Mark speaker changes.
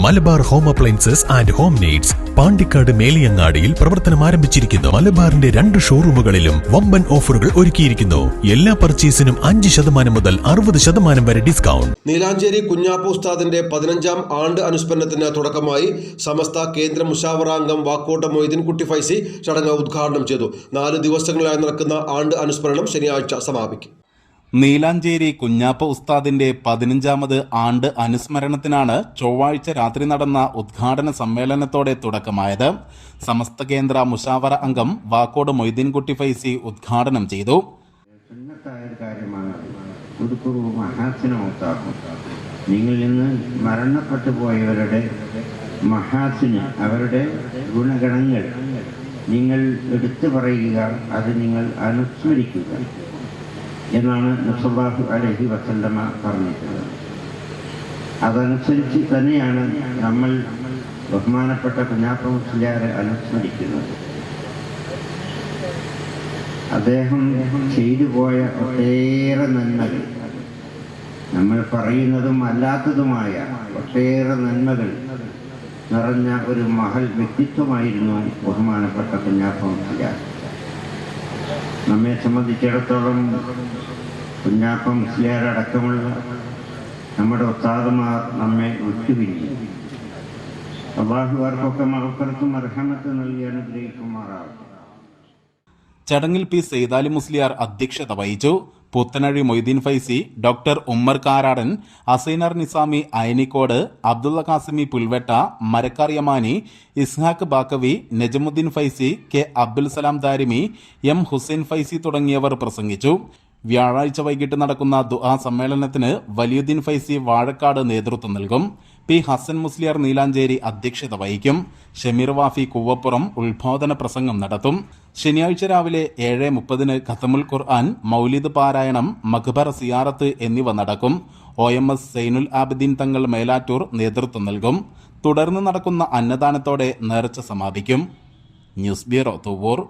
Speaker 1: Malabar home appliances and home needs Pandikkad മേലിയങ്ങാടിയിൽ പ്രവർത്തനം ആരംഭിച്ചിരിക്കുന്നു. മലബാറിന്റെ 2 ഷോറൂമുകളിലും വമ്പൻ ഓഫറുകൾ ഒരുക്കിയിരിക്കുന്നു. എല്ലാ പർച്ചേസിനും 5% മുതൽ 60% വരെ ഡിസ്കൗണ്ട്.
Speaker 2: നീലാഞ്ചേരി കുഞ്ഞാപ്പ ഉസ്താദിന്റെ 15ാം ആണ്ട് അനുസ്മരണത്തിന് തുടക്കമായി. സമസ്ത കേന്ദ്ര മുശാവറ അംഗം വാക്കോട്ട് മൊയ്തീൻ കുട്ടി ഫൈസി ചടങ്ങ് ഉദ്ഘാടനം ചെയ്തു. 4 ദിവസങ്ങളായി നടക്കുന്ന ആണ്ട് അനുസ്മരണം ശനിയാഴ്ച സമാപിക്കും.
Speaker 3: നീലാഞ്ചേരി കുഞ്ഞാപ്പ ഉസ്താദിന്റെ 15ാമത് ആണ്ട് അനുസ്മരണത്തിനാണ് ചൊവ്വാഴ്ച രാത്രി നടന്ന ഉദ്ഘാടന സമ്മേളനത്തോടെ തുടക്കമായത്. സമസ്ത കേന്ദ്ര മുശാവറ അംഗം വാക്കോട് മൊയ്തീൻ കുട്ടി ഫൈസി ഉദ്ഘാടനം ചെയ്തു.
Speaker 4: നിങ്ങളിൽ നിന്ന് മരണപ്പെട്ടു പോയവരുടെ മഹാസിന് അവരുടെ ഗുണഗണങ്ങൾ നിങ്ങൾ എടുത്തു പറയുക, അത് നിങ്ങൾ അനുസ്മരിക്കുക എന്നാണ് സല്ലല്ലാഹു അലൈഹി വസല്ലമ പറഞ്ഞിട്ടുള്ളത്. അതനുസരിച്ച് തന്നെയാണ് നമ്മൾ ബഹുമാനപ്പെട്ട കുഞ്ഞാപ്പ മുസ്ലിയാരെ അനുസ്മരിക്കുന്നത്. അദ്ദേഹം ചെയ്തു പോയ ഒട്ടേറെ നന്മകൾ, നമ്മൾ പറയുന്നതും അല്ലാത്തതുമായ ഒട്ടേറെ നന്മകൾ നിറഞ്ഞ ഒരു മഹൽ വ്യക്തിത്വമായിരുന്നു ബഹുമാനപ്പെട്ട കുഞ്ഞാപ്പ മുസ്ലിയാർ. നമ്മെ സംബന്ധിച്ചിടത്തോളം കുഞ്ഞാപ്പ മുസ്ലിയാരടക്കമുള്ള നമ്മുടെ ഉസ്താദുമാർ നമ്മെ വിട്ടുപിരിഞ്ഞു. അല്ലാഹു അവർക്കൊക്കെ മഗ്ഫിറത്തും മർഹമത്തും നൽകി അനുഗ്രഹിക്കുമാറാവട്ടെ.
Speaker 3: ചടങ്ങിൽ പി സൈദാലി മുസ്ലിയാർ അധ്യക്ഷത വഹിച്ചു. Puthanazhi Moideen Faizy, doctor Ummer Karadan, Asainar Nizami Ayanikode, Abdulla Qasimi പുൽവെട്ട, Marakkar Yamani, Ishaq Baqavi, Najmuddin Faizy, K Abdul Salam Darimi, M Hussain Faizy തുടങ്ങിയവർ പ്രസംഗിച്ചു. വ്യാഴാഴ്ച വൈകിട്ട് നടക്കുന്ന ദുആ സമ്മേളനത്തിന് വലിയുദ്ദീൻ ഫൈസി വാഴക്കാട് നേതൃത്വം നൽകും. പി ഹസൻ മുസ്ലിയാർ നീലാഞ്ചേരി അധ്യക്ഷത വഹിക്കും. ഷമീർ വാഫി കൂവപ്പുറം ഉദ്ബോധന പ്രസംഗം നടത്തും. ശനിയാഴ്ച രാവിലെ 7:30 ഖതമുൽ ഖുർആൻ, മൗലിദ് പാരായണം, മഖ്ബറ സിയാറത്ത് എന്നിവ നടക്കും. OMS സൈനുൽ ആബിദീൻ തങ്ങൾ മേലാറ്റൂർ നേതൃത്വം നൽകും. തുടർന്ന് നടക്കുന്ന അന്നദാനത്തോടെ നേർച്ച സമാപിക്കും. News bureau Thuvur.